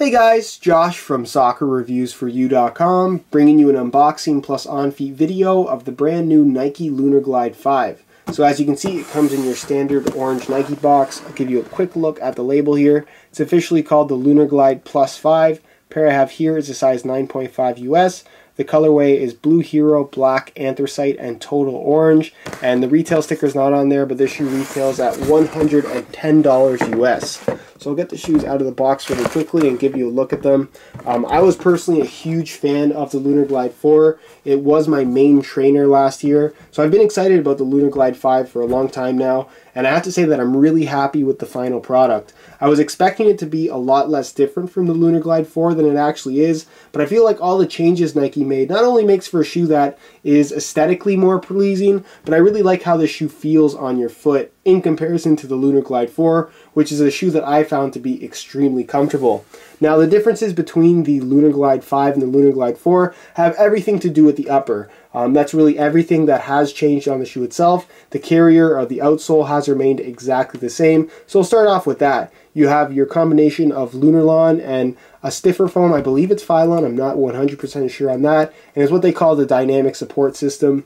Hey guys, Josh from SoccerReviewsForYou.com, bringing you an unboxing plus on-feet video of the brand new Nike Lunarglide 5. So as you can see, it comes in your standard orange Nike box. I'll give you a quick look at the label here. It's officially called the Lunarglide Plus 5. Pair I have here is a size 9.5 US. The colorway is Blue Hero, Black, Anthracite, and Total Orange. And the retail sticker is not on there, but this shoe retails at $110 US. So I'll get the shoes out of the box really quickly and give you a look at them. I was personally a huge fan of the Lunarglide 4. It was my main trainer last year. So I've been excited about the Lunarglide 5 for a long time now. And I have to say that I'm really happy with the final product. I was expecting it to be a lot less different from the Lunarglide 4 than it actually is, but I feel like all the changes Nike made not only makes for a shoe that is aesthetically more pleasing, but I really like how the shoe feels on your foot in comparison to the Lunarglide 4, which is a shoe that I found to be extremely comfortable. Now the differences between the Lunarglide 5 and the Lunarglide 4 have everything to do with the upper. That's really everything that has changed on the shoe itself. The carrier or the outsole has remained exactly the same. So we'll start off with that. You have your combination of Lunarlon and a stiffer foam. I believe it's Phylon. I'm not 100% sure on that. And it's what they call the dynamic support system,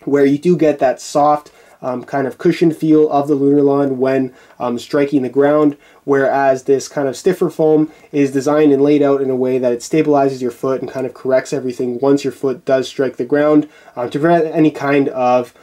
where you do get that soft kind of cushioned feel of the Lunarlon when striking the ground, whereas this kind of stiffer foam is designed and laid out in a way that it stabilizes your foot and kind of corrects everything once your foot does strike the ground to prevent any kind of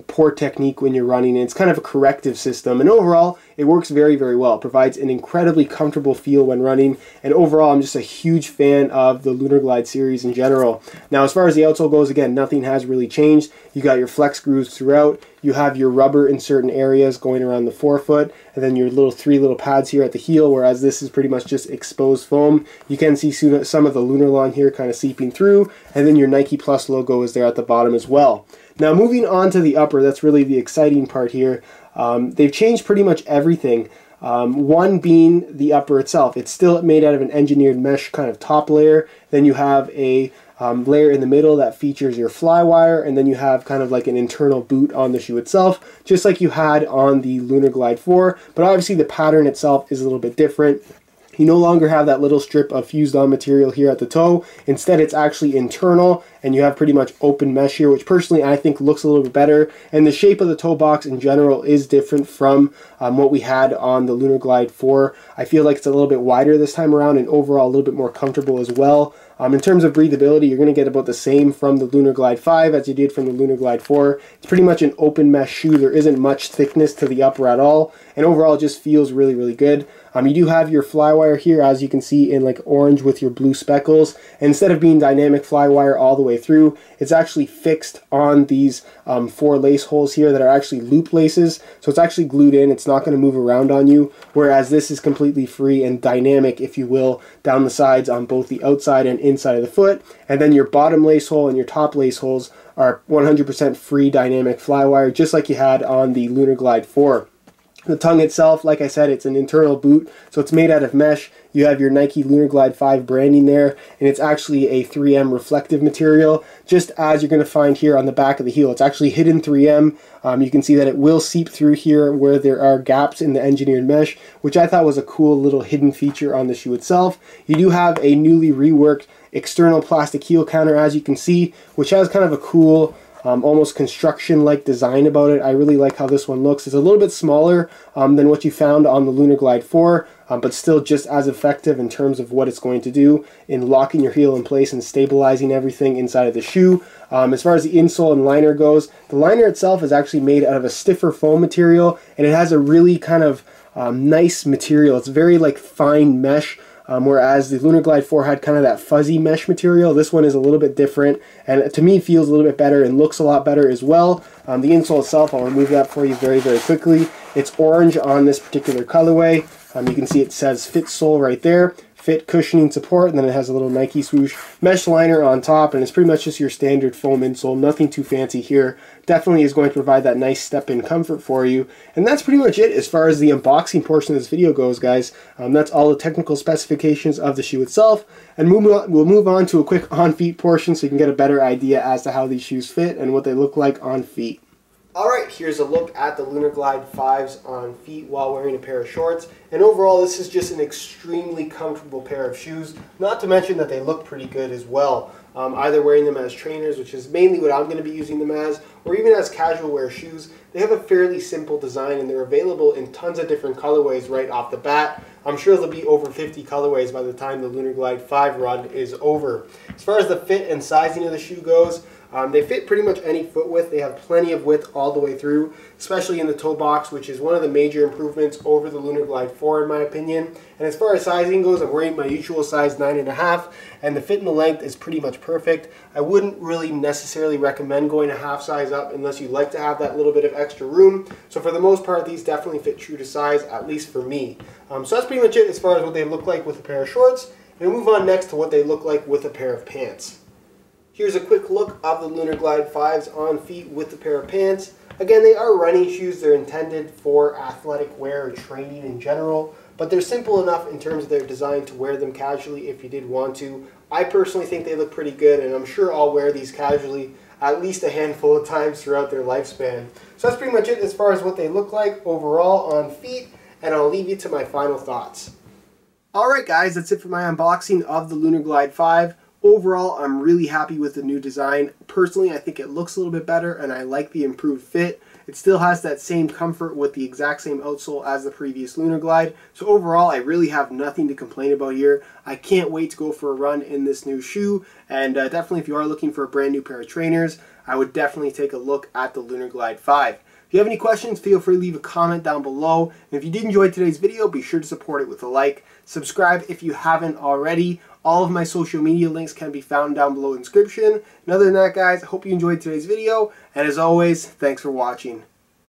poor technique when you're running. It's kind of a corrective system, and overall it works very, very well. It provides an incredibly comfortable feel when running, and overall I'm just a huge fan of the Lunarglide series in general. Now as far as the outsole goes, again, nothing has really changed. You got your flex grooves throughout. You have your rubber in certain areas going around the forefoot, and then your three little pads here at the heel, whereas this is pretty much just exposed foam. You can see some of the Lunarlon here kind of seeping through, and then your Nike Plus logo is there at the bottom as well. Now moving on to the upper, that's really the exciting part here. They've changed pretty much everything. One being the upper itself. It's still made out of an engineered mesh kind of top layer. Then you have a layer in the middle that features your flywire, and then you have kind of like an internal boot on the shoe itself, just like you had on the Lunarglide 4, but obviously the pattern itself is a little bit different. You no longer have that little strip of fused on material here at the toe. Instead, it's actually internal, and you have pretty much open mesh here, which personally I think looks a little bit better. And the shape of the toe box in general is different from what we had on the Lunarglide 4. I feel like it's a little bit wider this time around, and overall a little bit more comfortable as well. In terms of breathability, you're going to get about the same from the Lunarglide 5 as you did from the Lunarglide 4. It's pretty much an open mesh shoe. There isn't much thickness to the upper at all, and overall it just feels really, really good. You do have your flywire here, as you can see, in like orange with your blue speckles. And instead of being dynamic flywire all the way through, it's actually fixed on these 4 lace holes here that are actually loop laces. So it's actually glued in. It's not going to move around on you, whereas this is completely free and dynamic, if you will, down the sides on both the outside and inside of the foot. And then your bottom lace hole and your top lace holes are 100% free dynamic flywire, just like you had on the Lunarglide 4. The tongue itself, like I said, it's an internal boot, so it's made out of mesh. You have your Nike Lunarglide 5 branding there, and it's actually a 3M reflective material, just as you're going to find here on the back of the heel. It's actually hidden 3M. You can see that it will seep through here where there are gaps in the engineered mesh, which I thought was a cool little hidden feature on the shoe itself. You do have a newly reworked external plastic heel counter, as you can see, which has kind of a cool almost construction-like design about it. I really like how this one looks. It's a little bit smaller than what you found on the Lunarglide 4, but still just as effective in terms of what it's going to do in locking your heel in place and stabilizing everything inside of the shoe. As far as the insole and liner goes, the liner itself is actually made out of a stiffer foam material, and it has a really kind of nice material. It's very like fine mesh. Whereas the Lunarglide 4 had kind of that fuzzy mesh material. This one is a little bit different, and to me feels a little bit better and looks a lot better as well. The insole itself, I'll remove that for you very, very quickly. It's orange on this particular colorway. You can see it says Fit Sole right there. Fit cushioning support, and then it has a little Nike swoosh mesh liner on top, and it's pretty much just your standard foam insole, nothing too fancy here. Definitely is going to provide that nice step-in comfort for you, and that's pretty much it as far as the unboxing portion of this video goes, guys. That's all the technical specifications of the shoe itself, and we'll move on to a quick on-feet portion so you can get a better idea as to how these shoes fit and what they look like on feet. Alright, here's a look at the Lunarglide 5s on feet while wearing a pair of shorts. And overall, this is just an extremely comfortable pair of shoes, not to mention that they look pretty good as well. Either wearing them as trainers, which is mainly what I'm going to be using them as, or even as casual wear shoes. They have a fairly simple design and they're available in tons of different colorways right off the bat. I'm sure there'll be over 50 colorways by the time the Lunarglide 5 run is over. As far as the fit and sizing of the shoe goes, they fit pretty much any foot width. They have plenty of width all the way through, especially in the toe box, which is one of the major improvements over the Lunarglide 4 in my opinion. And as far as sizing goes, I'm wearing my usual size 9.5, and the fit and the length is pretty much perfect. I wouldn't really necessarily recommend going a half size up unless you like to have that little bit of extra room. So for the most part, these definitely fit true to size, at least for me. So that's pretty much it as far as what they look like with a pair of shorts. And we'll move on next to what they look like with a pair of pants. Here's a quick look of the Lunarglide 5s on feet with a pair of pants. Again, they are running shoes. They're intended for athletic wear or training in general, but they're simple enough in terms of their design to wear them casually if you did want to. I personally think they look pretty good, and I'm sure I'll wear these casually at least a handful of times throughout their lifespan. So that's pretty much it as far as what they look like overall on feet, and I'll leave you to my final thoughts. Alright guys, that's it for my unboxing of the Lunarglide 5. Overall, I'm really happy with the new design. Personally, I think it looks a little bit better and I like the improved fit. It still has that same comfort with the exact same outsole as the previous Lunarglide. So overall, I really have nothing to complain about here. I can't wait to go for a run in this new shoe. And definitely if you are looking for a brand new pair of trainers, I would definitely take a look at the Lunarglide 5. If you have any questions, feel free to leave a comment down below. And if you did enjoy today's video, be sure to support it with a like. Subscribe if you haven't already. All of my social media links can be found down below in the description. And other than that, guys, I hope you enjoyed today's video. And as always, thanks for watching.